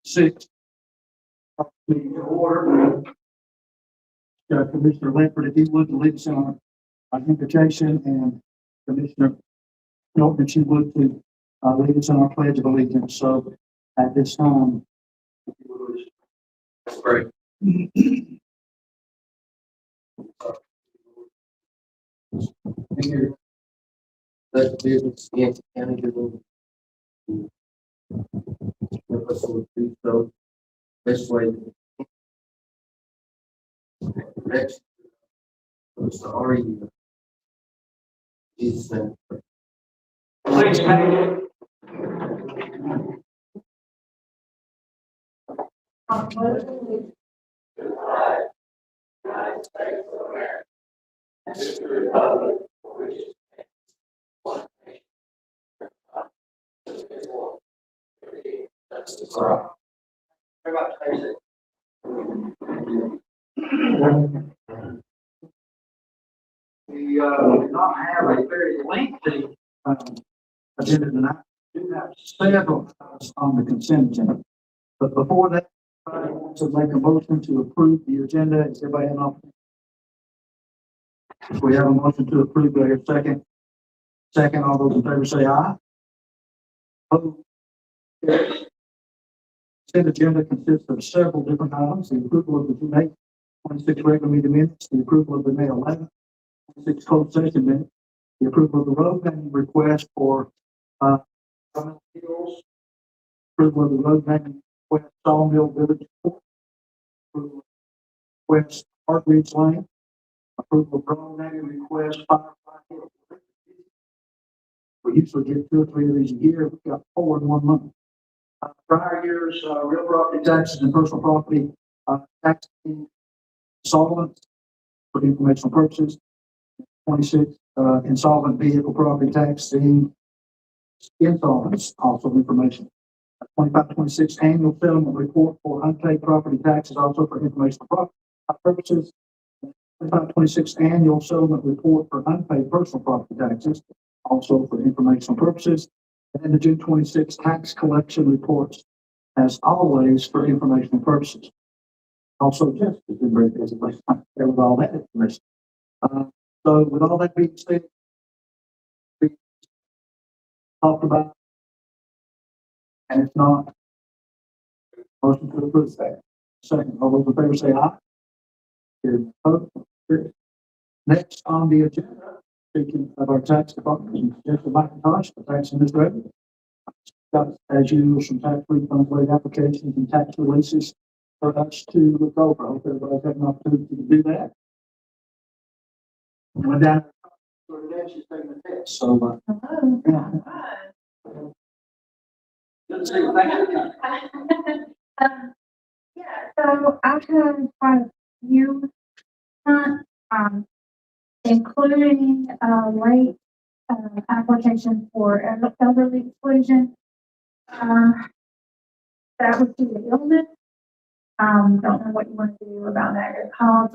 Six. Meeting to order. Commissioner Ledford, if he would, lead us on our invitation, and Commissioner Norton, if you would, to lead us on our pledge of allegiance. So at this time, if you would, that's great. Let business Yancey County do so this way. Next, sorry, Jesus name. Please stand. We do not have a very lengthy agenda tonight. We do have several items on the consent agenda. But before that, I want to make a motion to approve the agenda. Is everybody in office? We have a motion to approve. Do I hear a second? Second, all those in favor say aye. Opposed? Carries. Consent agenda consists of several different items: the approval of the June 8th, 26 regular meeting minutes, the approval of the May 11th, 26 closed session minutes, the approval of the road naming request for Hills, approval of the road naming request Sawmill Village, approval of request Park Ridge Lane, approval of road naming request Firefly Hill. We usually get 2 or 3 of these a year. We've got 4 in 1 month. Prior years, real property taxes and personal property tax insolvent for informational purposes. 26 insolvent vehicle property tax insolvents, also information. 25-26 annual settlement report for unpaid property taxes, also for informational purposes. 25-26 annual settlement report for unpaid personal property taxes, also for informational purposes. And the June 26 tax collection reports, as always, for informational purposes. Also, just has been very busy with all that information. So, with all that being said, we talked about, and if not, motion to approve that. Second, all those in favor say aye. Next on the agenda, speaking of our tax department, Mr. McIntosh, the tax administrator, got, as usual, some tax refund rate applications and tax releases for us to look over. I hope everybody's had an opportunity to do that. And when down today, she's taking the test. So, yeah. Good to see you. Thank you. Yeah, so I've had quite a few, including late application for elderly exclusion. That was due to illness. Don't know what you want to do about that cause.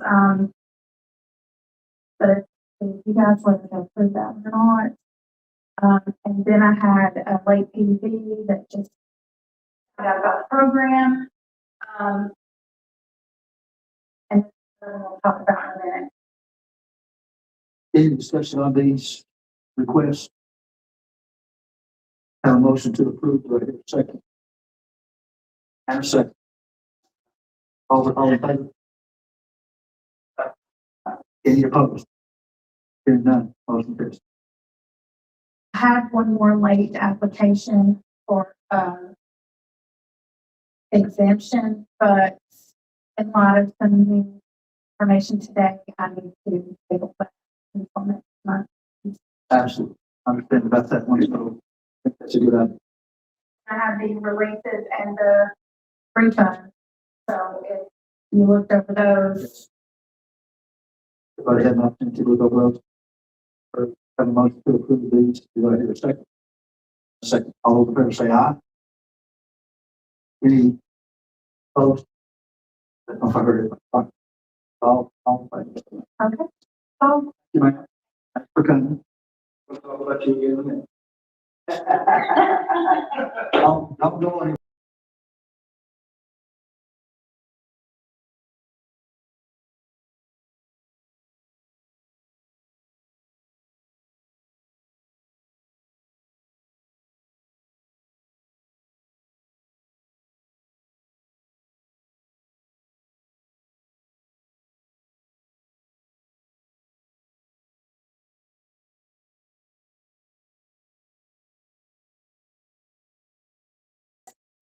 But if you guys let me approve that or not. And then I had a late PV that just found out about the program. And we'll talk about in a minute. Any discussion on these requests? Have a motion to approve. Do I hear a second? And a second. All in favor? Any opposed? Hearing none, motion carries. I had one more late application for exemption, but in light of some new information today, I need to table that until next month. Absolutely. I understand about that one, so I think that's a good idea. I have the releases and the refund. So if you looked over those, Everybody had an opportunity to look over those. Or have a motion to approve these. Do I hear a second? A second. All those in favor say aye. Any opposed? I don't know if I heard it. All in favor. okay. So You might. Thanks for coming. We'll talk about you again in a minute. Don't go anywhere.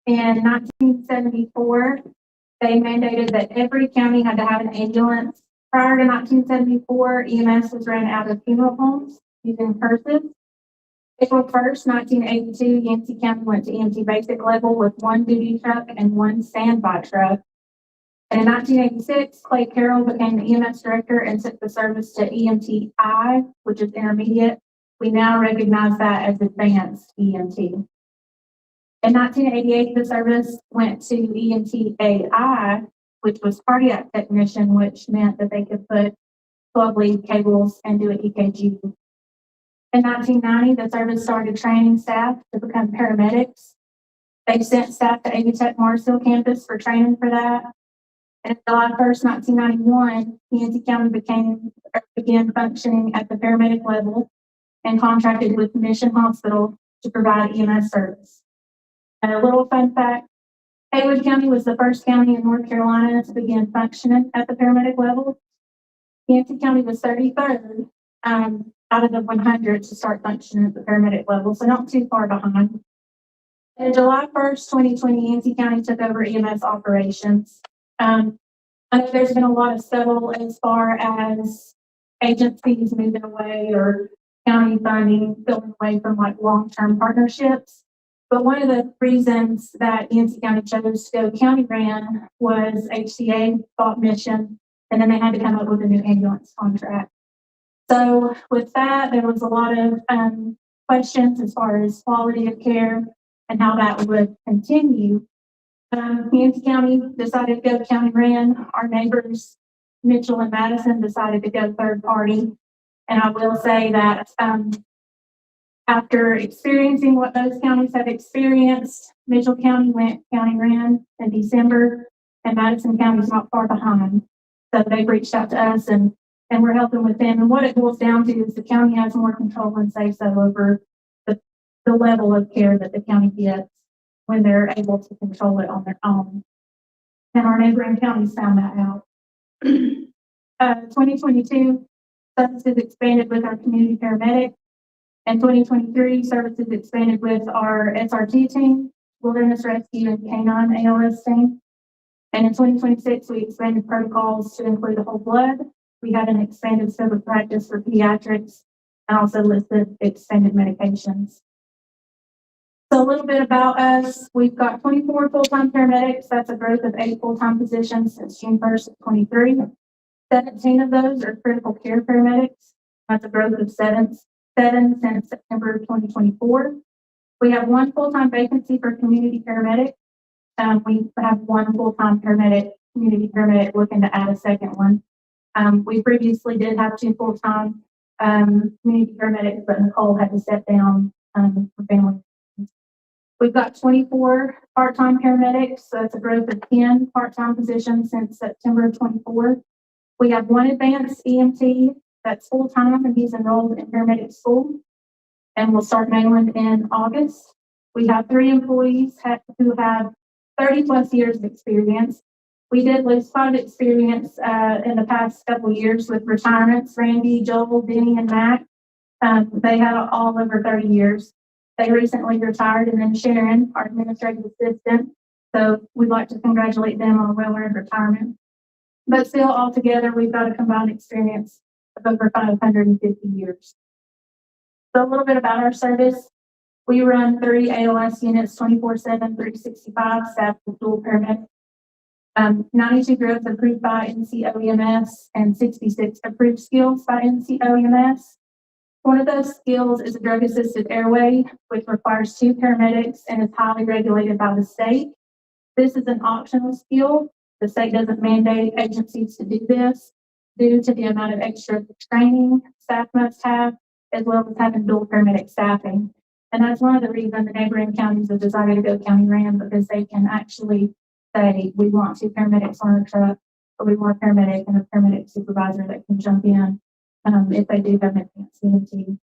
in 1974, they mandated that every county had to have an ambulance. Prior to 1974, EMS was ran out of funeral homes using hearses. April 1st, 1982, Yancey County went to EMT basic level with one duty truck and one standby truck. And in 1986, Clay Carroll became the EMS director and took the service to EMT-I, which is intermediate. We now recognize that as advanced EMT. In 1988, the service went to EMT-AI, which was cardiac technician, which meant that they could put 12 lead cables and do an EKG. In 1990, the service started training staff to become paramedics. They sent staff to AV Tech Marsville campus for training for that. And July 1st, 1991, Yancey County began functioning at the paramedic level and contracted with Mission Hospital to provide EMS service. And a little fun fact, Haywood County was the first county in North Carolina to begin functioning at the paramedic level. Yancey County was 33rd out of the 100 to start functioning at the paramedic level, so not too far behind. And July 1st, 2020, Yancey County took over EMS operations. I know there's been a lot of settle as far as agencies moving away or county funding going away from like long-term partnerships. But one of the reasons that Yancey County chose to go county ran was HCA bought Mission, and then they had to come up with a new ambulance contract. So with that, there was a lot of questions as far as quality of care and how that would continue. Yancey County decided to go county ran. Our neighbors, Mitchell and Madison, decided to go third party. And I will say that after experiencing what those counties have experienced, Mitchell County went county ran in December, and Madison County is not far behind. So they've reached out to us and we're helping with them. And what it boils down to is the county has more control and say so over the level of care that the county gets when they're able to control it on their own. And our neighboring counties found that out. 2022, services expanded with our community paramedic. In 2023, services expanded with our SRT team, Wilderness Rescue and Canine ALS team. And in 2026, we expanded protocols to include the whole blood. We had an expanded scope of practice for pediatrics and also listed expanded medications. So a little bit about us. We've got 24 full-time paramedics. That's a growth of 8 full-time positions since June 1st of 23. 17 of those are critical care paramedics. That's a growth of 7 since September of 2024. We have 1 full-time vacancy for community paramedic. We have 1 full-time community paramedic looking to add a second one. We previously did have 2 full-time community paramedics, but Nicole had to step down for family. We've got 24 part-time paramedics, so that's a growth of 10 part-time positions since September of 24. We have 1 advanced EMT that's full-time, and he's enrolled in paramedic school, and will start Mainland in August. We have 3 employees who have 30-plus years of experience. We did lose 5 experience in the past couple of years with retirements, Randy, Joel, Denny, and Mac. They had all over 30 years. They recently retired, and then Sharon, our administrative assistant. So we'd like to congratulate them on a well-earned retirement. But still, altogether, we've got a combined experience of over 550 years. So a little bit about our service. We run 30 ALS units, 24/7, 365, staffed with dual paramedics. 92 growths approved by NCOEMS and 66 approved skills by NCOEMS. One of those skills is a drug-assisted airway, which requires 2 paramedics and is highly regulated by the state. This is an optional skill. The state doesn't mandate agencies to do this due to the amount of extra training staff must have, as well as having dual paramedic staffing. And that's one of the reasons the neighboring counties have decided to go county ran, because they can actually say, we want 2 paramedics on our truck, or we want a paramedic and a paramedic supervisor that can jump in if they do have an advanced EMT.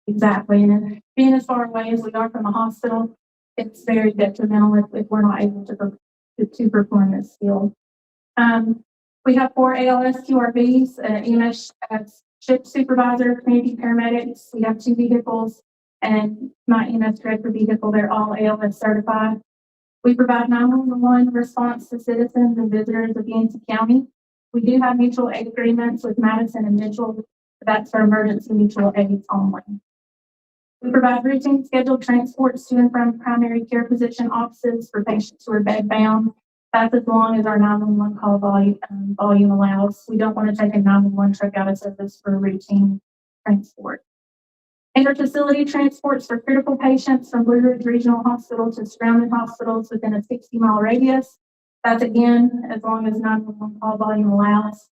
Exactly. And being as far away as we are from a hospital, it's very detrimental if we're not able to perform this skill. We have 4 ALS QRVs, EMS ship supervisor, community paramedics. We have 2 vehicles and my EMS director vehicle, they're all ALS certified. We provide 911 response to citizens and visitors of Yancey County. We do have mutual aid agreements with Madison and Mitchell, but that's for emergency mutual aids only. We provide routine scheduled transports to and from primary care physician offices for patients who are bedbound. That's as long as our 911 call volume allows. We don't want to take a 911 truck out of service for routine transport. Interfacility transports for critical patients from Blue Ridge Regional Hospital to surrounding hospitals within a 60-mile radius. That's again, as long as 911 call volume allows.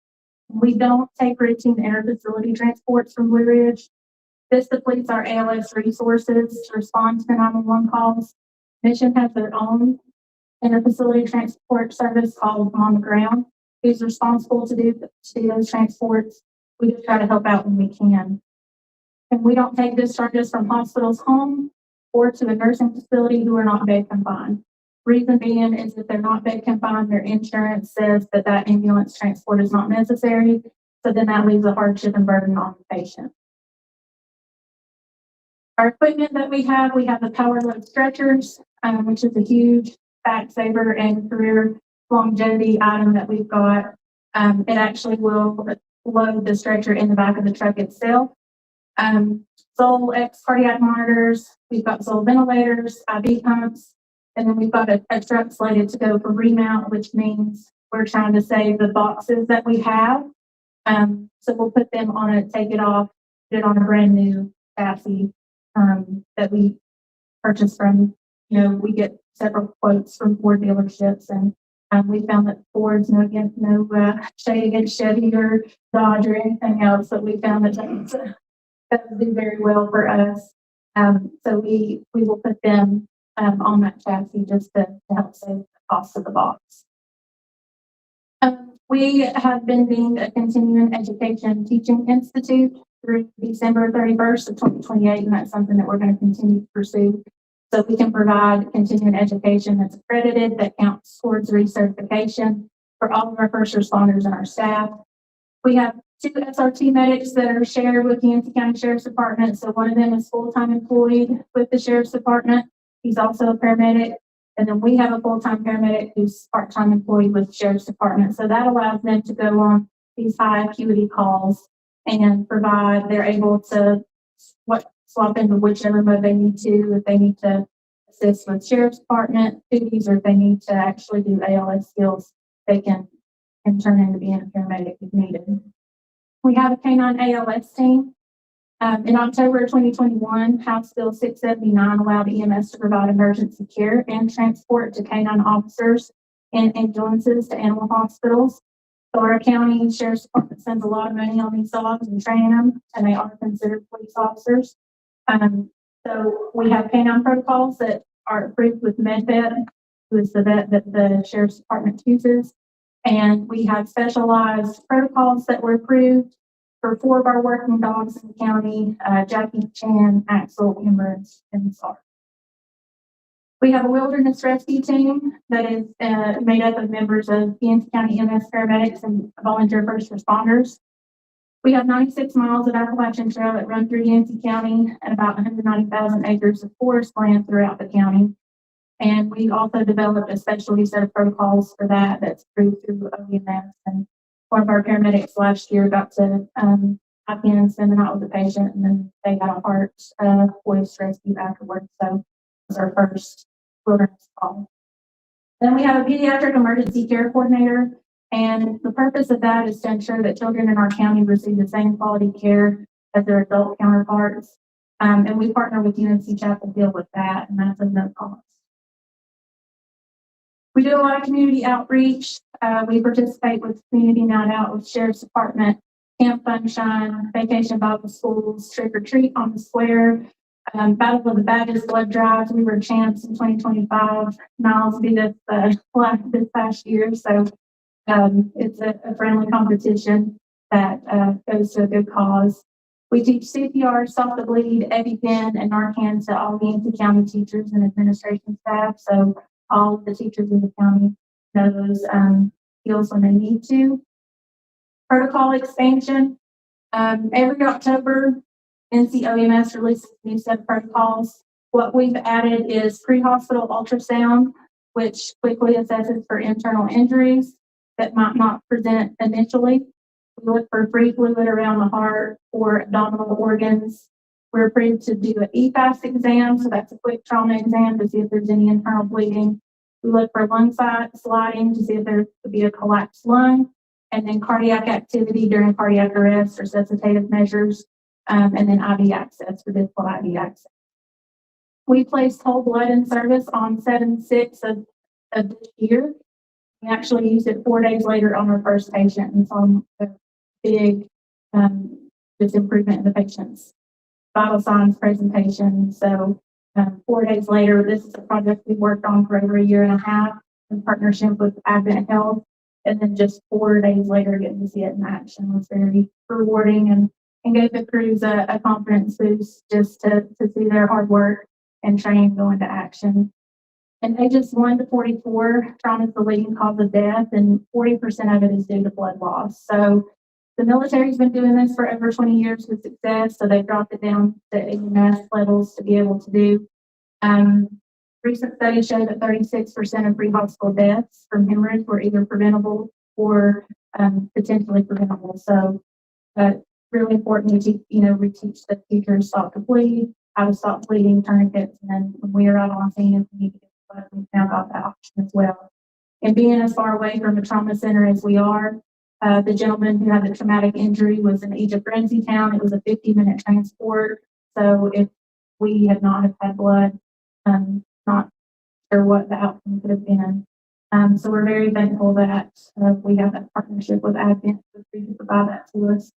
We don't take routine interfacility transports from Blue Ridge. This depletes our ALS resources to respond to 911 calls. Mission has their own interfacility transport service called On the Ground, who's responsible to do those transports. We just try to help out when we can. And we don't take discharges from hospitals home or to a nursing facility who are not bed confined. Reason being is if they're not bed confined, their insurance says that that ambulance transport is not necessary. So then that leaves a hardship and burden on the patient. Our equipment that we have the power load stretchers, which is a huge fact saver and career longevity item that we've got. It actually will load the stretcher in the back of the truck itself. Soul X cardiac monitors, we've got Soul ventilators, IV pumps, and then we've got a truck slated to go for remount, which means we're trying to save the boxes that we have. So we'll put them on it, take it off, put it on a brand new chassis that we purchased from, we get several quotes from Ford dealerships, and we found that Ford's no shade against Chevy or Dodge or anything else, but we found that that would do very well for us. So we will put them on that chassis just to help save the cost of the box. We have been deemed a continuing education teaching institute through December 31st of 2028, and that's something that we're going to continue to pursue. So we can provide continuing education that's accredited, that counts towards recertification for all of our first responders and our staff. We have 2 SRT medics that are shared with the Yancey County Sheriff's Department. So one of them is full-time employed with the Sheriff's Department. He's also a paramedic. And then we have a full-time paramedic who's part-time employed with the Sheriff's Department. So that allows them to go on these high acuity calls and they're able to swap into whichever mode they need to, if they need to assist with Sheriff's Department duties, or if they need to actually do ALS skills, they can turn into being a paramedic if needed. We have a K9 ALS team. In October 2021, House Bill 679 allowed EMS to provide emergency care and transport to K9 officers and ambulances to animal hospitals. So our county sheriff's department spends a lot of money on these dogs and training them, and they are considered police officers. So we have K9 protocols that are approved with MedVet, who is the vet that the sheriff's department uses. And we have specialized protocols that were approved for 4 of our working dogs in the county, Jackie, Chan, Axel, Ember, and Sar. We have a wilderness rescue team that is made up of members of Yancey County EMS paramedics and volunteer first responders. We have 96 miles of Appalachian Trail that run through Yancey County and about 190,000 acres of forest land throughout the county. And we also developed a specialty set of protocols for that's approved through OEMS. And one of our paramedics last year got to hop in and spend the night with the patient, and then they got a heart voice rescue afterwards. So it was our first wilderness call. Then we have a pediatric emergency care coordinator, and the purpose of that is to ensure that children in our county receive the same quality care as their adult counterparts. And we partner with UNC Chapel Hill with that, and that's at no cost. We do a lot of community outreach. We participate with Community Night Out with Sheriff's Department, Camp Sunshine, Vacation Bible Schools, Trick or Treat on the Square, Battle of the Badges blood drives. We were champs in 2025. Niles beat us this past year, so it's a friendly competition that goes to a good cause. We teach CPR, Stop the Bleed, EpiPen, and Narcan to all Yancey County teachers and administration staff. So all of the teachers in the county know those skills when they need to. Protocol expansion. Every October NCOEMS releases a new set of protocols. What we've added is pre-hospital ultrasound, which quickly assesses for internal injuries that might not present initially. We look for free fluid around the heart or abdominal organs. We're approved to do an EFAS exam, so that's a quick trauma exam to see if there's any internal bleeding. We look for lung sliding to see if there could be a collapsed lung, and then cardiac activity during cardiac arrest or resuscitative measures, and then IV access for difficult IV access. We placed whole blood in service on 7/6 of this year. We actually used it 4 days later on our first patient and saw a big just improvement in the patient's vital signs presentation. So 4 days later, this is a project we worked on for over a year and a half in partnership with Advent Health. And then just 4 days later, getting to see it in action was very rewarding and gave the crews a confidence boost just to see their hard work and training go into action. In ages 1 to 44, trauma is the leading cause of death, and 40% of it is due to blood loss. So the military's been doing this for over 20 years with success, so they've dropped it down to EMS levels to be able to do. Recent studies show that 36% of pre-hospital deaths from hemorrhage were either preventable or potentially preventable. So really important to we teach the teachers stop to bleed, how to stop bleeding, tourniquets, and then when we are out on scene, if we need to get blood, we've now got that option as well. And being as far away from a trauma center as we are, the gentleman who had the traumatic injury was in Egypt Ramsey town. It was a 50-minute transport. So if we had not have had blood, not sure what the outcome could have been. So we're very thankful that we have that partnership with Advent to provide that to us.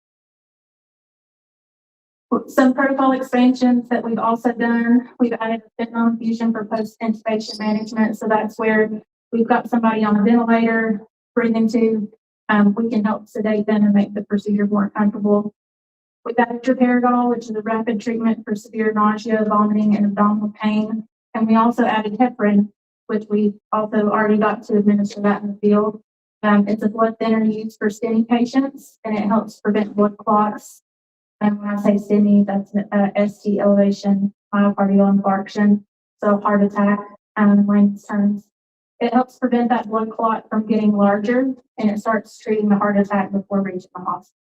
Some protocol expansions that we've also done, we've added a fentanyl infusion for post-intubation management. So that's where we've got somebody on a ventilator, breathing tube. We can help sedate them and make the procedure more comfortable. We've added Droperidol, which is a rapid treatment for severe nausea, vomiting, and abdominal pain. And we also added heparin, which we also already got to administer that in the field. It's a blood thinner used for STEMI patients, and it helps prevent blood clots. And when I say STEMI, that's ST elevation, myocardial infarction, so heart attack, layman's terms. It helps prevent that blood clot from getting larger, and it starts treating the heart attack before reaching the hospital.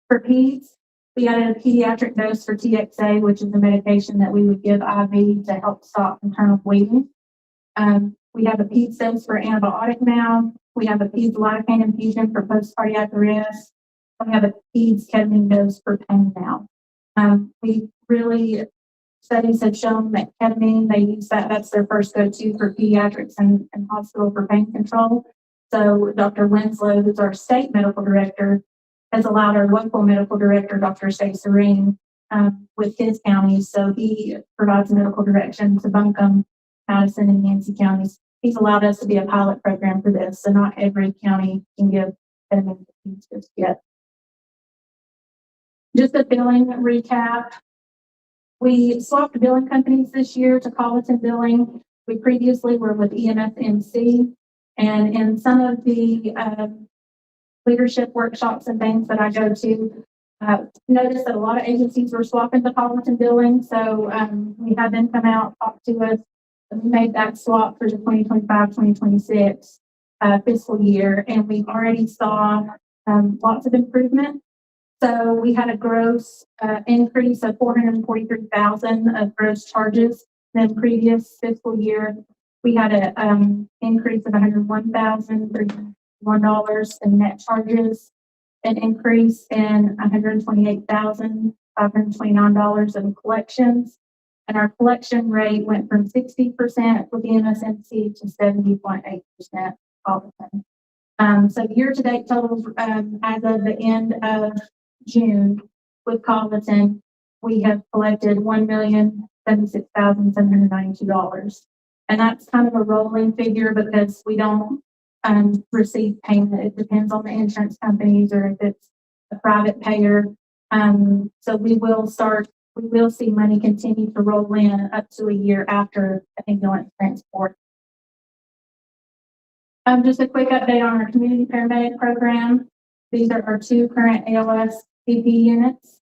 For peds, we added a pediatric dose for TXA, which is a medication that we would give IV to help stop internal bleeding. We have a peds dose for antibiotic now. We have a peds lidocaine infusion for post-cardiac arrest. We have a peds ketamine dose for pain now. Studies have shown that ketamine, they use that's their first go-to for pediatrics and hospital for pain control. So Dr. Winslow, who's our state medical director, has allowed our local medical director, Dr. Stacey Serene, with his counties. So he provides medical direction to Buncombe, Madison, and Yancey counties. He's allowed us to be a pilot program for this. So not every county can give ketamine just yet. Just a billing recap. We swapped billing companies this year to Colleton Billing. We previously were with EMS-MC, and in some of the leadership workshops and things that I go to, noticed that a lot of agencies were swapping to Colleton Billing. So we had them come out, talk to us, and we made that swap for the 2025-2026 fiscal year, and we've already saw lots of improvement. So we had a gross increase of $443,000 of gross charges. Then previous fiscal year, we had an increase of $101,031 in net charges, an increase in $128,529 in collections, and our collection rate went from 60% with the MSNC to 70.8% all the time. So year-to-date totals as of the end of June with Colleton, we have collected $1,076,792. And that's kind of a rolling figure because we don't receive payment. It depends on the insurance companies or if it's a private payer. So we will see money continue to roll in up to a year after the ambulance transport. Just a quick update on our community paramedic program. These are our 2 current ALS CP units.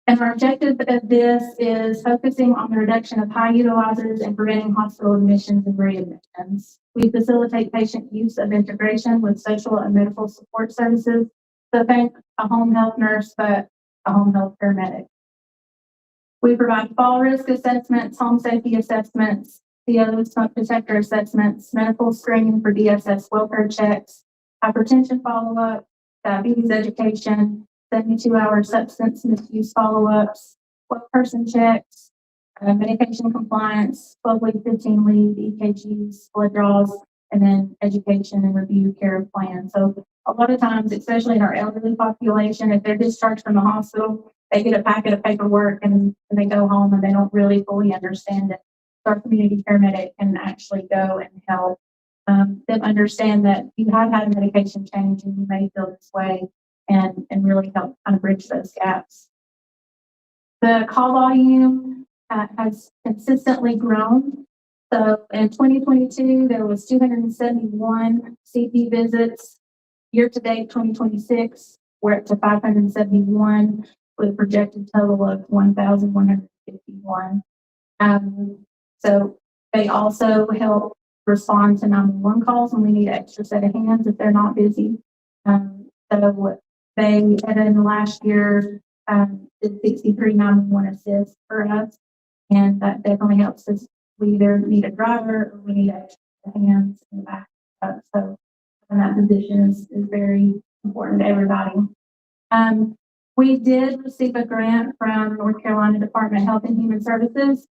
And our objective of this is focusing on the reduction of high utilizers and preventing hospital admissions and readmissions. We facilitate patient use of integration with social and medical support services. So think a home health nurse, but a home health paramedic. We provide fall risk assessments, home safety assessments, CO smoke detector assessments, medical screening for DSS welfare checks, hypertension follow-up, diabetes education, 72-hour substance misuse follow-ups, person checks, medication compliance, 12-week, 15-lead, EKGs, blood draws, and then education and review care plans. So a lot of times, especially in our elderly population, if they're discharged from the hospital, they get a packet of paperwork and they go home and they don't really fully understand it. So our community paramedic can actually go and help them understand that you have had a medication change and you may feel this way, and really help kind of bridge those gaps. The call volume has consistently grown. So in 2022, there was 271 CP visits. Year to date, 2026, we're up to 571 with a projected total of 1,151. So they also help respond to 911 calls when we need an extra set of hands if they're not busy. So they, in the last year, did 63 911 assists for us, and that definitely helps us. We either need a driver or we need extra hands in the back. So and that position is very important to everybody. We did receive a grant from North Carolina Department of Health and Human Services,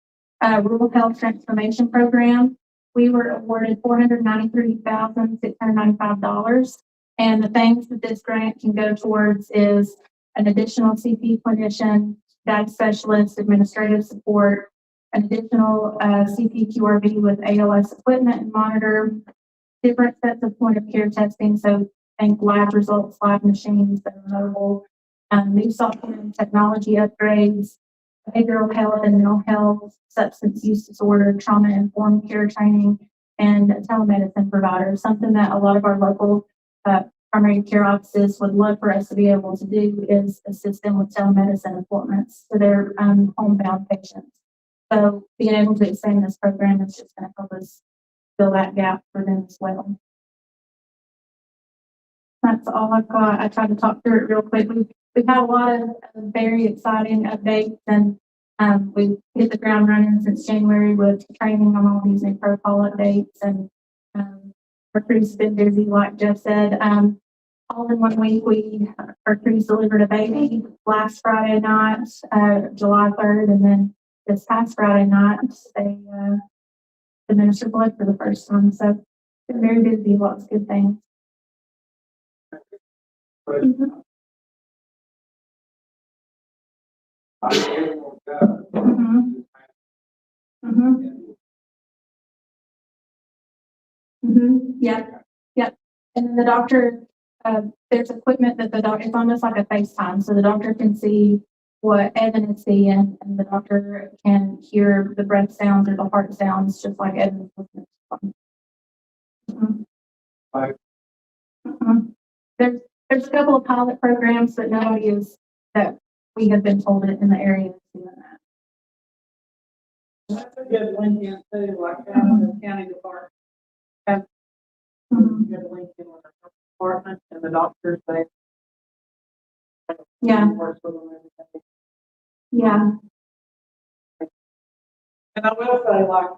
Rural Health Transformation Program. We were awarded $493,695. And the things that this grant can go towards is an additional CP clinician, guide specialist, administrative support, an additional CP QRV with ALS equipment and monitor, different sets of point of care testing. So think lab results, lab machines that are mobile, new software and technology upgrades, behavioral health and mental health, substance use disorder, trauma informed care training, and telemedicine providers, something that a lot of our local primary care offices would love for us to be able to do is assist them with telemedicine appointments for their homebound patients. So being able to expand this program is just going to help us fill that gap for them as well. That's all I've got. I tried to talk through it real quick. We've had a lot of very exciting updates, and we've hit the ground running since January with training on all these new protocol updates, and our crew's been busy, like Jeff said. All in 1 week, our crew's delivered a baby last Friday night, July 3rd, and then this past Friday night, they administered blood for the first time. So been very busy, lots of good things. Mhm. Mhm. Mhm. Mhm. Yeah. Yep. And then the doctor, there's equipment that the doctor, it's almost like a FaceTime. So the doctor can see what Evan is seeing, and the doctor can hear the breath sounds or the heart sounds, just like Evan was listening. Mhm. Right. Mhm. There's a couple of pilot programs, but nobody is that we have been told in the area is doing that. That's a good link in too, like down in the county department. Have a Mhm. good link in with the department and the doctors, they. Yeah. Works with them every day. Yeah. And I will say, like,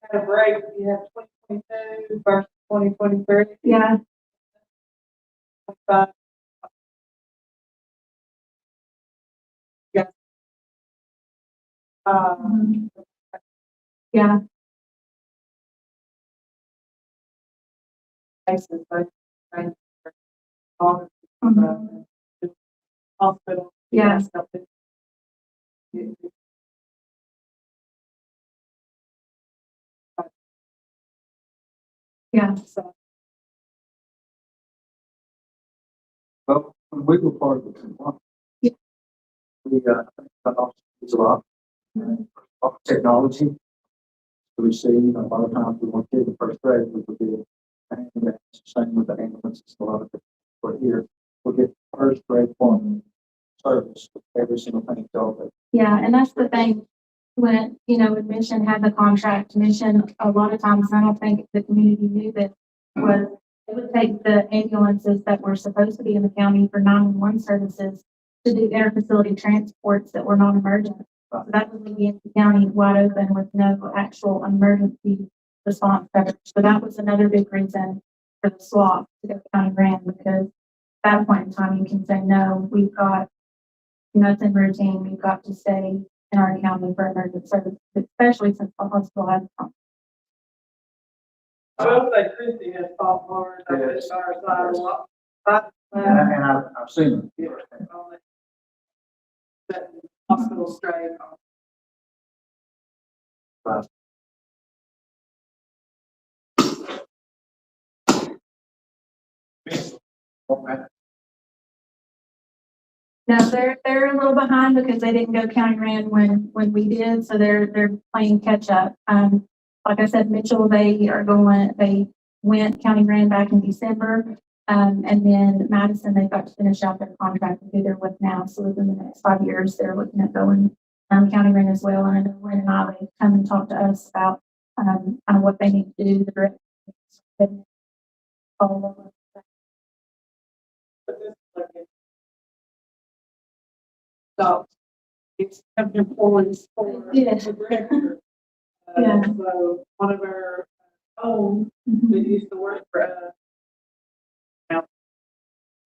had a break, you have 2022 versus 2023. Yeah. But, yeah. Mhm. Yeah. Cases, they train for all Mhm. the hospital. Yeah. Stuff that- Yeah. So, Well, when we were part of the compliance. Yeah. We got a lot of technology. So we see, a lot of times we want to do the first grade, we would do the same with the ambulances, a lot of people here. We'll get first grade one. service, every single thing y'all do. Yeah, and that's the thing, when, when Mission had the contract, Mission, a lot of times, I don't think the community knew that, was it would take the ambulances that were supposed to be in the county for 911 services to do interfacility transports that were non-emergent. So that would leave Yancey County wide open with no actual emergency response coverage. So that was another big reason for the swap to go county ran, because at that point in time, you can say, no, we've got, it's in routine, we've got to stay in our county for emergency services, especially since the hospital has. I will say Christie has fought hard on this our side a lot. But, And I've seen it. on that hospital straight. Okay. No, they're a little behind because they didn't go county ran when we did, so they're playing catch up. Like I said, Mitchell, they went county ran back in December. And then Madison, they've got to finish out their contract with who they're with now. So within the next 5 years, they're looking at going county ran as well. And I know Lynn and I, they come and talk to us about kind of what they need to do, the direct follow up. But this is like a- So it's have employees for Yeah. the director. Yeah. So one of our own Mhm. that used to work for us.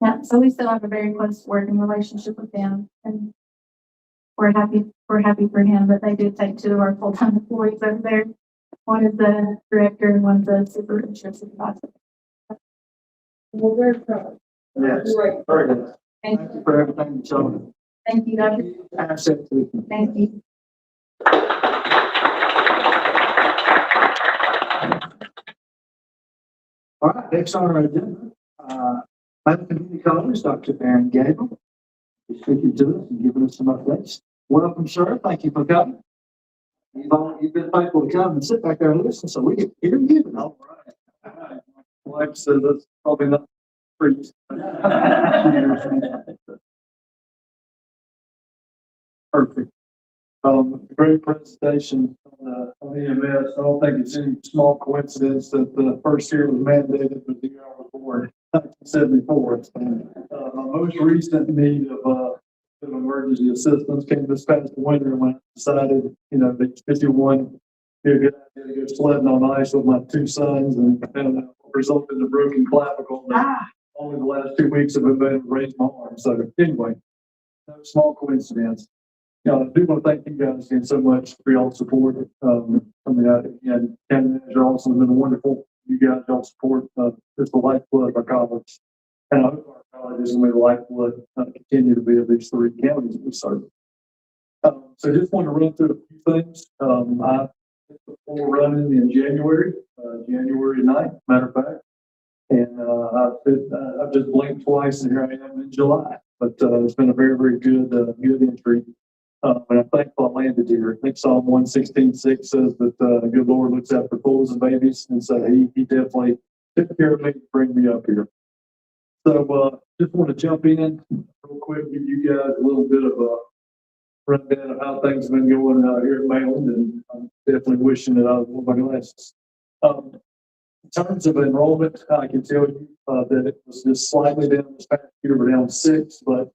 Yeah, so we still have a very close working relationship with them, and we're happy for him, but they do take two of our full-time employees over there. One is the director and one's a supervisor. Well, very proud. Yes, Great. very good. Thank Thank you you, for everything you've shown. thank you, Dr. Asset to the community. Thank you. All right, next on our agenda, Madam Community College, Dr. Aaron Gable, is speaking to us and giving us some updates. Welcome, sir. Thank you for coming. You've been faithful to come and sit back there and listen, so we can hear you. All right. Wife said that's probably not preached. Perfect. Great presentation on EMS. I don't think it's any small coincidence that the first year was mandated was the year I was born, 1974. My most recent need of emergency assistance came this past winter when I decided, that 51 be a good idea to go sledding on ice with my two sons and resulted in a broken clavicle. Only the last 2 weeks have been able to raise my arm. So anyway, no small coincidence. I do want to thank you guys again so much for y'all's support. Coming out and county manager also has been wonderful. You guys, y'all support, it's the lifeblood of our college. And I hope our college is going to be the lifeblood, continue to be of these three counties we serve. So just want to run through a few things. I hit the floor running in January 9th, matter of fact. And I've just blinked twice and here I am in July. But it's been a very, very good entry. And I'm thankful I landed here. I think Psalm 116:6 says that the good Lord looks after fools and babies. And so he definitely took care of me to bring me up here. So just want to jump in real quick, give you guys a little bit of a rundown of how things have been going here at Mainland. And I'm definitely wishing that I was one of my glasses. In terms of enrollment, I can tell you that it was just slightly down this past year. We're down 6, but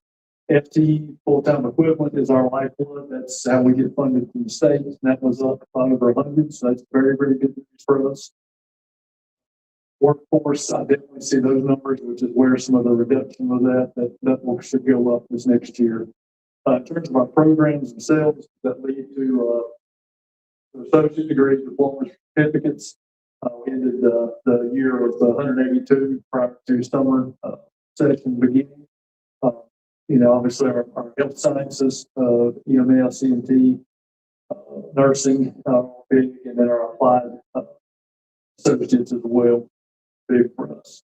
FTE full-time equivalent is our lifeblood. That's how we get funded from the state. And that was up over 100. So that's very, very good news for us. Workforce, I definitely see those numbers, which is where some of the reduction was at. That should go up this next year. In terms of our programs themselves that lead to associate degrees, diplomas, certificates, we ended the year with 182 prior to summer session beginning. Obviously our health sciences, EMS, EMT, nursing, big, and then our applied associates as well, big for us.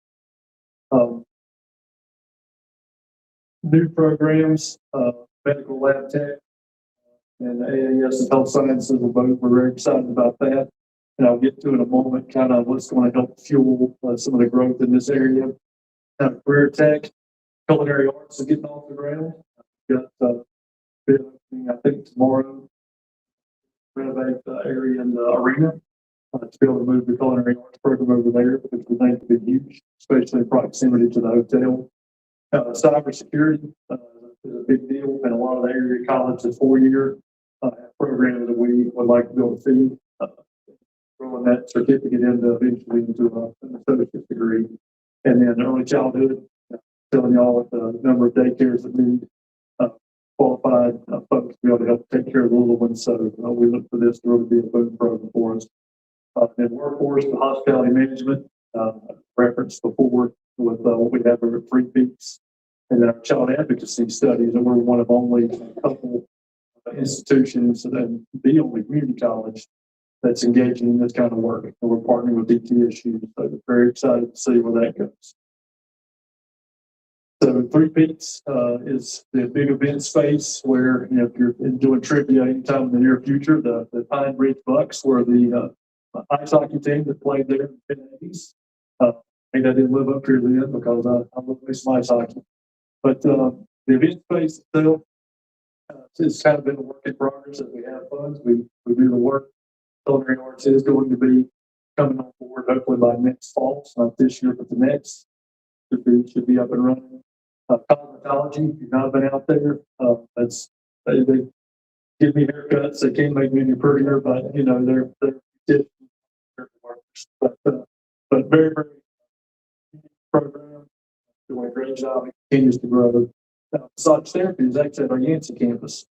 New programs, medical lab tech, and AAS and health sciences, we're very excited about that. And I'll get to in a moment kind of what's going to help fuel some of the growth in this area. Career tech, culinary arts are getting off the ground. got, bid opening, I think tomorrow, renovate the area in the arena, to be able to move the culinary arts program over there, which we think would be huge, especially in proximity to the hotel. Cybersecurity, is a big deal, and a lot of the area colleges 4-year, programs that we would like to be able to feed, growing that certificate into eventually into an associate's degree. And then early childhood, telling y'all the number of daycares that need qualified folks to be able to help take care of the little ones. So we look for this to really be a boom program for us. And workforce, the hospitality management, referenced before with what we have over at Three Peaks. And then our child advocacy studies, and we're one of only a couple institutions and the only community college that's engaging in this kind of work. And we're partnering with DTSU, so we're very excited to see where that goes. So Three Peaks is the big event space where, you know, if you're doing trivia anytime in the near future, the Pine Ridge Bucks were the ice hockey team that played there in the 80s. I think I didn't live up here then because I love me some ice hockey. But the event space itself, it's kind of been a work in progress as we have funds. We do the work. Culinary arts is going to be coming on board hopefully by next fall. It's not this year, but the next should be up and running. Cosmetology, if you've not been out there, they give me haircuts. They can't make me any prettier, but you know they're but very program, doing a great job. It continues to grow. Massage therapy is actually at our Yancey campus,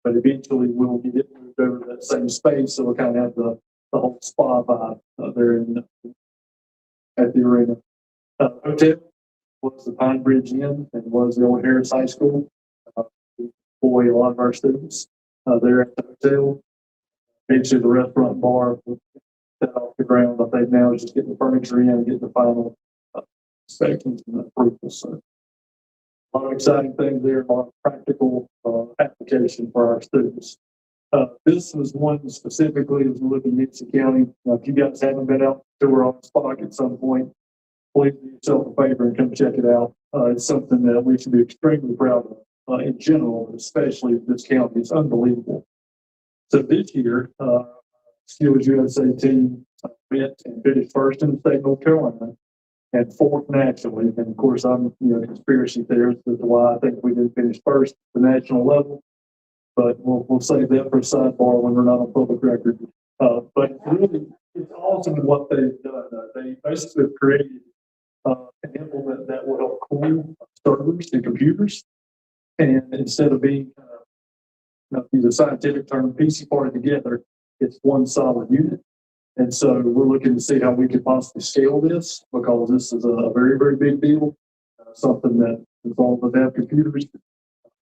but eventually we'll get it moved over to that same space, so we'll kind of have the whole spa vibe there at the arena. Hotel was the Pine Bridge Inn and was the old Harris High School. We employ a lot of our students there at the hotel. Eventually the restaurant and bar that off the ground, but they now just getting the furniture in and getting the final inspections and approvals. So a lot of exciting things there, a lot of practical application for our students. This was one specifically as we look at Yancey County. If you guys haven't been out to tour on Spock at some point, please do yourself a favor and come check it out. It's something that we should be extremely proud of in general, especially this county. It's unbelievable. So this year, Skills USA team went and finished first in the state of North Carolina and fourth nationally. And of course, I'm a conspiracy theorist as to why I think we didn't finish first at the national level. But we'll save that for a sidebar when we're not on public record. But really, it's awesome what they've done. They basically created an implement that will help cool servers and computers. And instead of being, use a scientific term, PC parted together, it's one solid unit. And so we're looking to see how we could possibly scale this, because this is a very, very big deal, something that involves with have computers.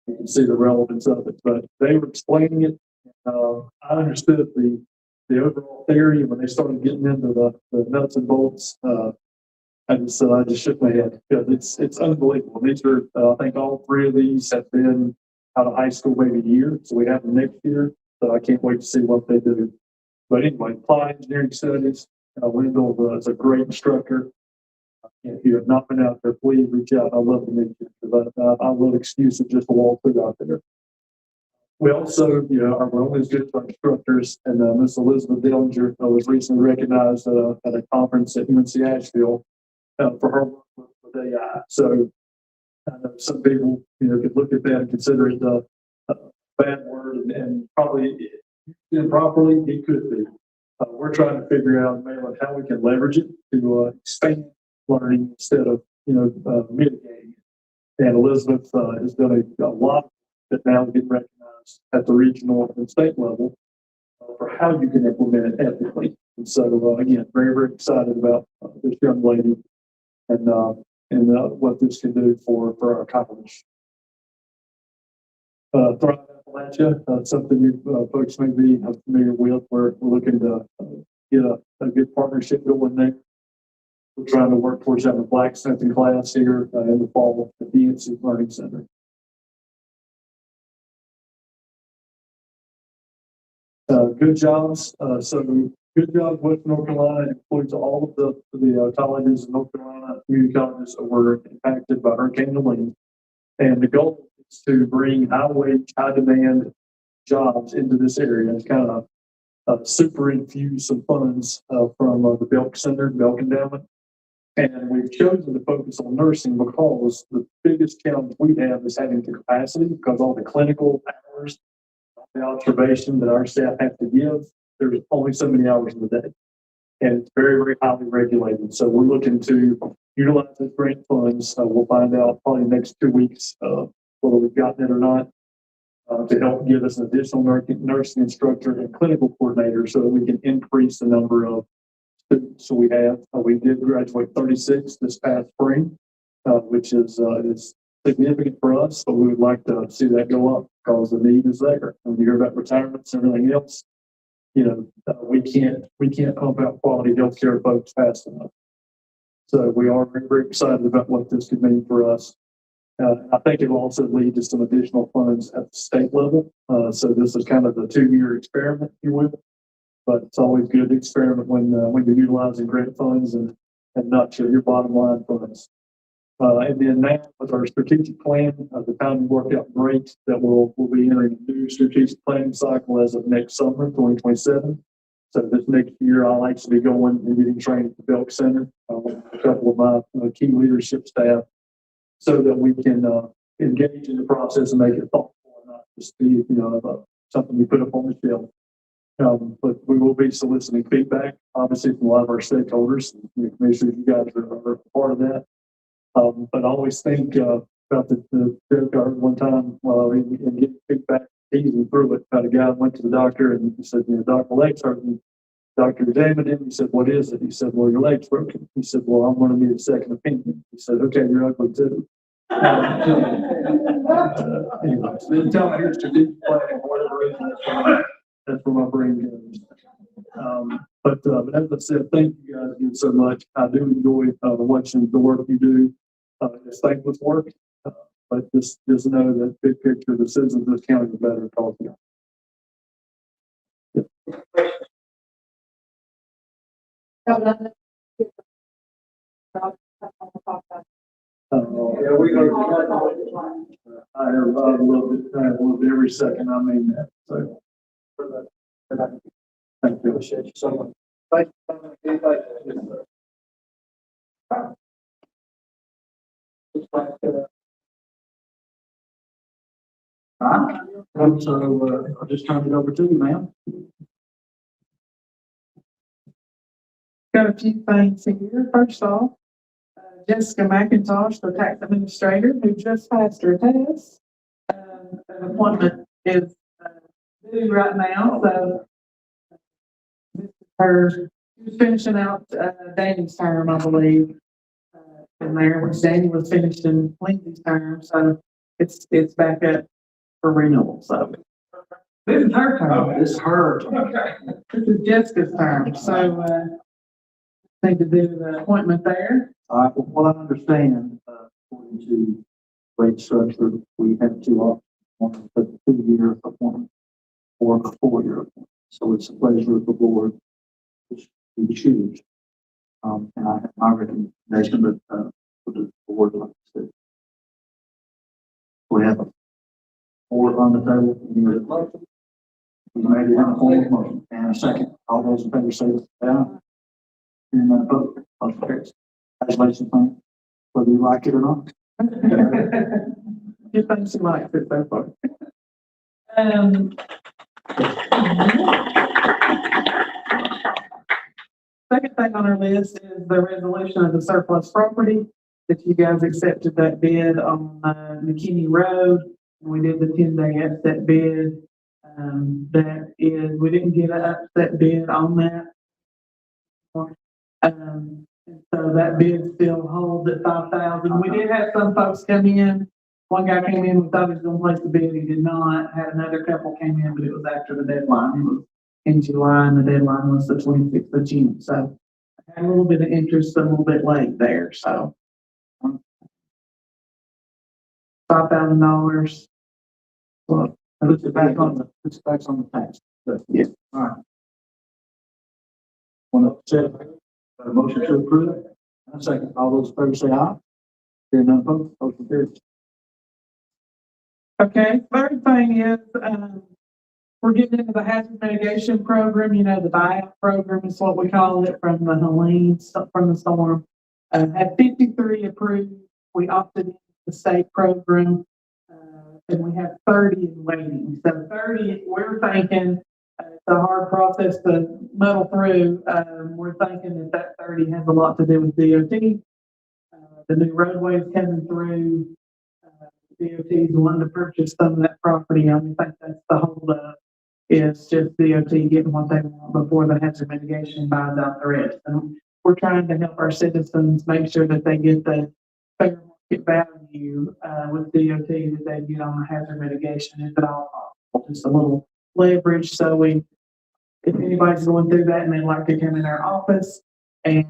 You can see the relevance of it, but they were explaining it. I understood the overall theory when they started getting into the nuts and bolts. I just shook my head because it's unbelievable. These are, I think all three of these have been out of high school maybe a year, so we have them next year. So I can't wait to see what they do. But anyway, applied engineering studies. Wendell is a great instructor. If you have not been out there, please reach out. I'd love to meet you because I love excuses just to walk through out there. We also, are always good for instructors, and Miss Elizabeth Dillinger was recently recognized at a conference at UNC Asheville for her work with AI. So I know some people, could look at that and consider it a bad word, and probably improperly it could be. We're trying to figure out, Maryland, how we can leverage it to expand learning instead of, mitigating it. And Elizabeth has done a lot that now is getting recognized at the regional and state level for how you can implement it ethically. And so, again, very, very excited about this young lady and what this can do for our college. Thrive Appalachia, something you folks may be familiar with. We're looking to get a good partnership going there. We're trying to work towards having a blacksmithing class here in the fall at the Yancey Learning Center. Good jobs. So good jobs, Western North Carolina includes all of the colleges in North Carolina, community colleges that were impacted by Hurricane Helene. And the goal is to bring high wage, high demand jobs into this area. It's kind of super infuse some funds from the Belk Center, Belk Endowment. And we've chosen to focus on nursing because the biggest challenge we have is having the capacity, because all the clinical hours, the observation that our staff have to give, there's only so many hours in the day. And it's very, very highly regulated. So we're looking to utilize those grant funds. We'll find out probably next 2 weeks whether we've gotten it or not, to help give us an additional nursing instructor and clinical coordinator so that we can increase the number of students. So we did graduate 36 this past spring, which is significant for us, but we would like to see that go up because the need is there. When you hear about retirements and everything else, we can't pump out quality healthcare folks fast enough. So we are very, very excited about what this could mean for us. I think it will also lead to some additional funds at the state level. So this is kind of the 2-year experiment, if you will. But it's always good to experiment when you're utilizing grant funds and not your bottom line funds. And then now with our strategic plan, the timing worked out great that we'll be entering a new strategic planning cycle as of next summer, 2027. So this next year, I'll actually be going and getting trained at the Belk Center with a couple of my key leadership staff so that we can engage in the process and make it thoughtful and not just be, something we put up on the shelf. But we will be soliciting feedback, obviously, from a lot of our stakeholders. The commissioners, you guys are part of that. But I always think about the joke I heard one time and get feedback, easing through it. About a guy went to the doctor and he said, Dr. Leg's hurting. Doctor examined him. He said, what is it? He said, well, your leg's broken. He said, well, I'm going to need a second opinion. He said, okay, you're ugly too. Anyway, so then tell me your strategic planning, whatever it is, that's where my brain goes. But as I said, thank you guys again so much. I do enjoy watching the work you do. It's thankless work, but just know that big picture, the citizens of this county are better talking. Yeah, we go. I love it every second. I mean that. So, thank you. Appreciate you so much. Thank you. So I'll just turn it over to you, ma'am. Got a few things here. First off, Jessica McIntosh, the tax administrator, who just passed her test. An appointment is due right now, so this is her. She's finishing out Danny's term, I believe, in there, which Danny was finished in Lindsay's term, so it's back up for renewal. So this is her term. This is her. This is Jessica's term. So need to do the appointment there. Well, what I understand, according to rate structure, we have 2 options. One is a 2-year appointment or a 4-year appointment. So it's a pleasure of the board to choose. And I have my recommendation, but for the board like to see. We have a 4 on the table. We made it on a formal motion and a second. All those in favor say aye. And vote. Motion carries. Congratulations, man. Whether you like it or not. You think she likes it so far? Second thing on our list is the resolution of the surplus property. That you guys accepted that bid on McKinney Road. We did the 10-day upset bid. That is, we didn't get an upset bid on that. And so that bid still holds at $5,000. We did have some folks come in. One guy came in, we thought he was going to place the bid. He did not. Had another couple came in, but it was after the deadline. It was in July, and the deadline was the 26th of June. So I had a little bit of interest, a little bit late there. So $5,000. Well, it's back on the tax. But, Yeah. All right. Want to check a motion to approve? And a second. All those in favor say aye. Hearing none opposed, motion carries. Okay, third thing is, we're getting into the hazard mitigation program, you know, the buyout program is what we call it from the Helene, from the storm. Had 53 approved, we opted into the state program, and we have 30 in waiting. So 30, we're thinking, it's a hard process to muddle through. We're thinking that 30 has a lot to do with DOT. The new roadways coming through, DOT's wanting to purchase some of that property. I think that's the holdup, is just DOT getting what they want before the hazard mitigation buys out the rest. And we're trying to help our citizens make sure that they get the fair market value, with DOT that they get on the hazard mitigation, if at all possible. Just a little leverage, so if anybody's going through that and they'd like to come in our office, and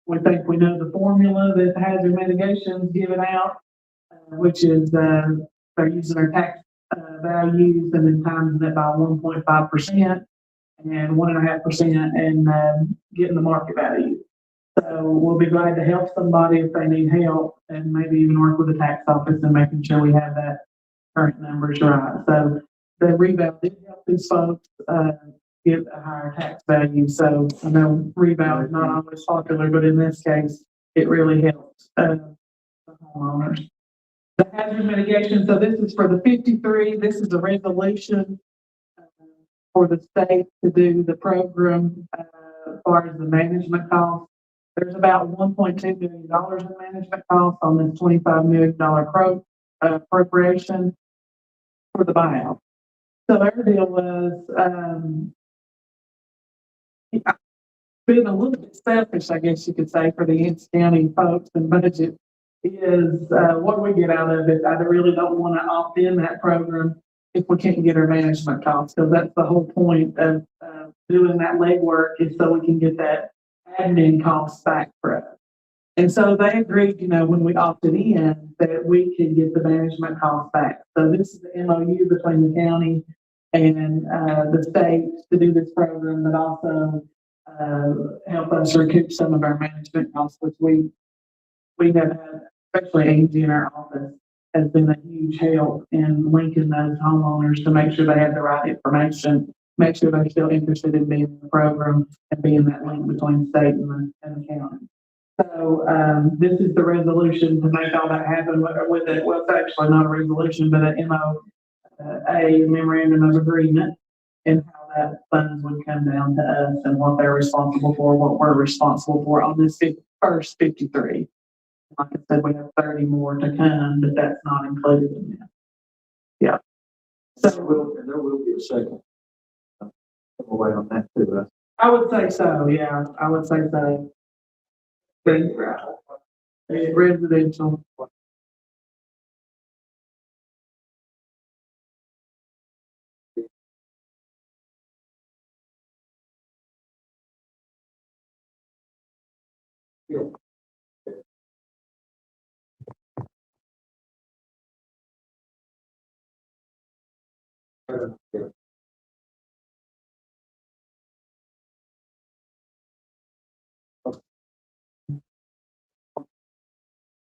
we think we know the formula that hazard mitigation is given out, which is, they're using our tax values and then times that by 1.5% and 1.5% and getting the market value. So we'll be glad to help somebody if they need help, and maybe even work with the tax office and making sure we have that current numbers right. So the revale did help these folks get a higher tax value. So I know revale is not always popular, but in this case, it really helps the homeowners. The hazard mitigation, so this is for the 53, this is a resolution for the state to do the program, as far as the management cost. There's about $1.2 million in management costs on this $25 million appropriation for the buyout. So our deal was, being a little bit selfish, I guess you could say, for the Yancey County folks and budget, is what do we get out of it? I really don't want to opt in that program if we can't get our management costs, because that's the whole point of doing that legwork, is so we can get that admin costs back for us. And so they agreed, you know, when we opted in, that we could get the management costs back. So this is the MOU between the county and the state to do this program, but also help us recoup some of our management costs, which we have had, especially Angie in our office, has been a huge help in linking those homeowners to make sure they have the right information, make sure they're still interested in being in the program and being that link between the state and the county. So this is the resolution to make all that happen with it. Well, it's actually not a resolution, but an MOA, memorandum of agreement, and how that funds would come down to us and what they're responsible for, what we're responsible for on this first 53. Like I said, we have 30 more to come, but that's not included in that. Yeah. So There will be a second. Away on that too, right? I would say so, yeah, I would say so. Residential.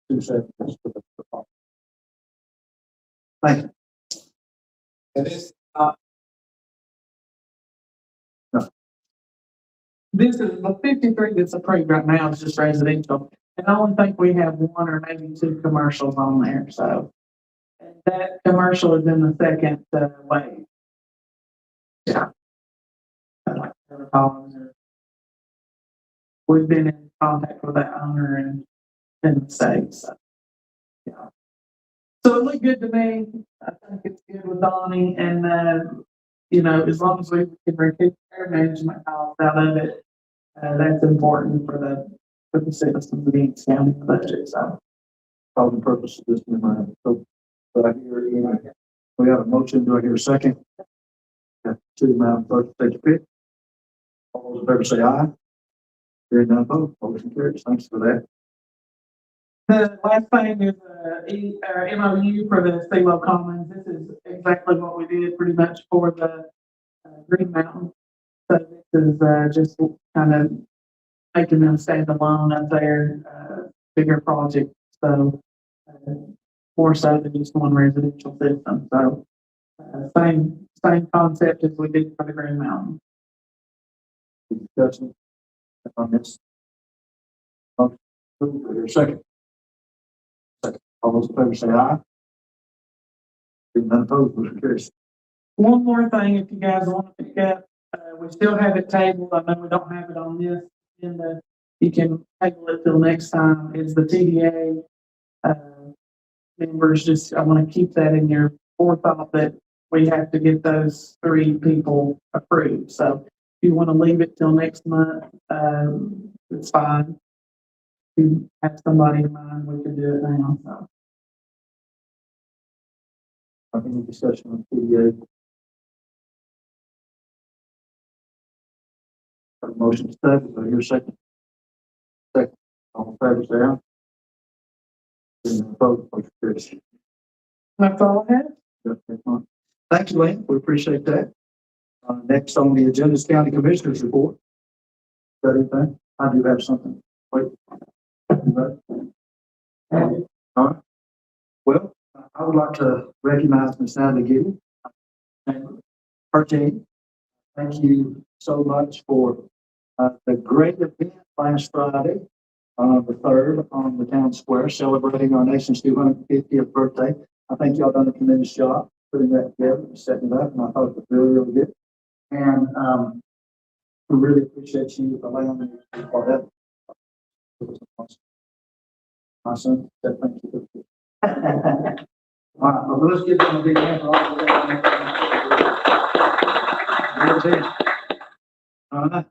Two seconds. Thank you. And this, This is the 53 that's approved right now, is just residential. And I only think we have one or maybe two commercials on there, so. And that commercial is in the second wave. Yeah. We've been in contact with that owner in the States, so. Yeah. So it looked good to me. I think it's good with Donnie, and, you know, as long as we can recoup our management costs out of it, that's important for the citizens of the Yancey County budget, so. For the purpose of this memorandum. So, do I hear, we have a motion, do I hear a second? Got two, Madam Clerk, take your pick. All those in favor say aye. Hearing none vote, motion carries. Thanks for that. The last thing is MOU for the CeeLo Commons. This is exactly what we did pretty much for the Green Mountain. So this is just kind of making them stand alone up there, bigger project. So more so than just one residential system. So, same concept as we did for the Green Mountain. Discussion on this. Your second. Second. All those in favor say aye. Being none opposed, motion carries. One more thing, if you guys want to pick up, we still have it tabled. I know we don't have it on this agenda. You can table it till next time. Is the TDA members. Just I want to keep that in your forethought that we have to get those 3 people approved. So if you want to leave it till next month, it's fine. If you have somebody in mind, we can do it now. So. Any discussion on PDA? Got a motion to second, so here's second. Second, all in favor, say aye. Being none opposed, motion carries. That's all I have. Thank you, Lynn. We appreciate that. Next on the agenda is County Commissioners Report. Got anything? I do have something. Wait. All right. Well, I would like to recognize Ms. Natalie Giddy and her team. Thank you so much for the great event last Friday, the 3rd on the town square, celebrating our nation's 250th birthday. I think y'all done a tremendous job putting that together and setting it up, and I thought it was really, really good. And we really appreciate you allowing me to be part of it. It was awesome. My son said thank you. All right, well, let's give them a big hand for all of that. All right.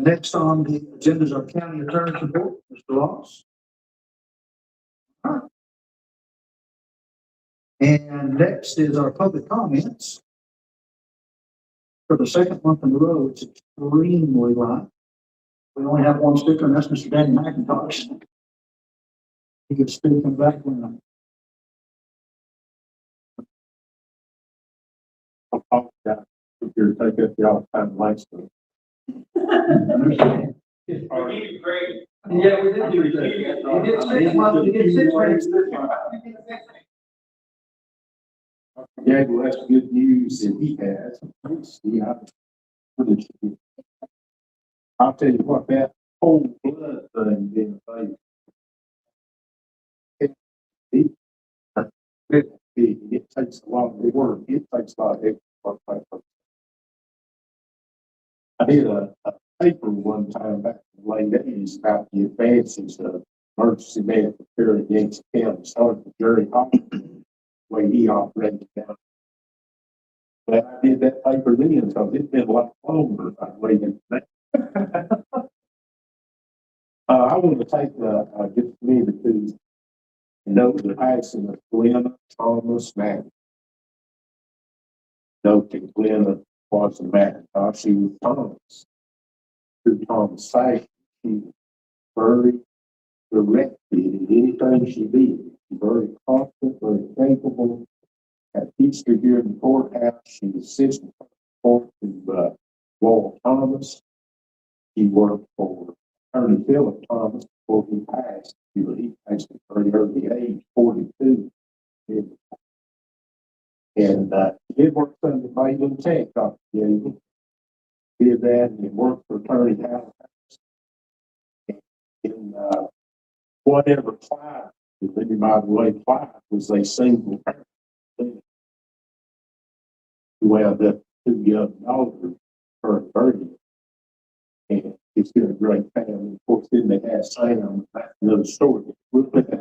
Next on the agenda is our county attorney's report, Mr. Ross. All right. And next is our public comments. For the second month in a row, it's extremely light. We only have one speaker, and that's Mr. Danny McIntosh. He can speak in back when If you're taking up the all time lights. Great. Yeah, we did do that. We did 6 months, we did 6 weeks. Yeah, well, that's good news that he has. Yeah. I'll tell you what, that whole blood thing being fake. It takes a lot of work. It takes a lot of effort. I did a paper one time back in the late 80s about the advances of emergency medical care in Yancey County. Started with Jerry Hopkins, the way he operated down. But I did that paper then, so it's been a lot longer if I waited. I want to take just a minute to note the passing of Glenna Thomas Madden. Note that Glenna wasn't McIntosh, she was Thomas. Through Thomas' fashion, she was very directed in anything she did. She was very confident, very capable. Had history here in the courthouse. She was assistant court to Walt Thomas. He worked for Attorney Philip Thomas before he passed. He passed at a very early age, 42. And he did work for the Maiden Tech Dr. Yancey. Did that and he worked for Attorney Halifax. And whatever Clyde, by the way, Clyde was a single parent. Well, the 2 young daughters, her and Bertie, and it's been a great family. Of course, then they had Sam. That's another story. We'll put that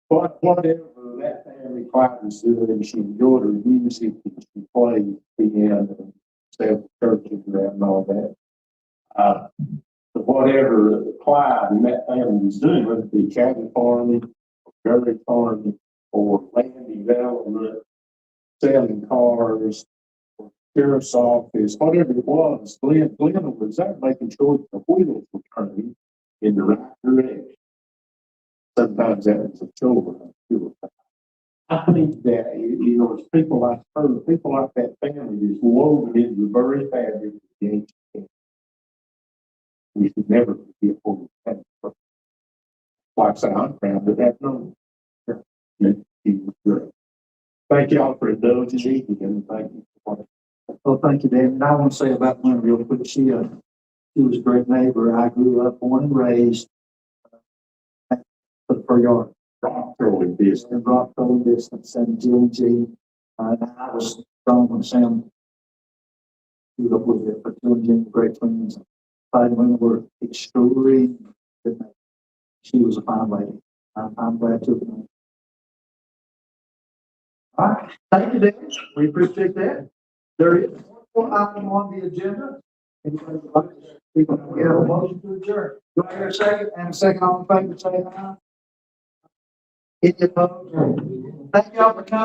whatever that family Clyde was doing, she enjoyed her music. She played piano and several churches around and all that. But whatever Clyde and that family was doing, whether it be cattle farming, dairy farming, or land development, selling cars, or sheriff's office, whatever it was, Glenn was there making sure that the wheels were turning in the right direction. Sometimes that was a chore, I'm sure. I think that, it's people like her, people like that family is woven into the very fabric of the ancient. we should never be a form of penance. Like I say, I'm proud to have known her. She was great. Thank y'all for indulging me, and thank you for Well, thank you, David. And I want to say about Lynn real quick. She was a great neighbor. I grew up, born and raised for yard. throwing this. And Rock Throwing Distance and G&G. And I was strong when Sam grew up with it, but G&G, great friends. Lynn were extremely good. She was a fine lady. I'm glad to. All right, thank you, David. We appreciate that. There is one more item on the agenda. Anybody would like to speak on it? We have a motion to adjourn. Do I hear a second? And a second, all in favor, say aye. Any opposed? Thank y'all for coming.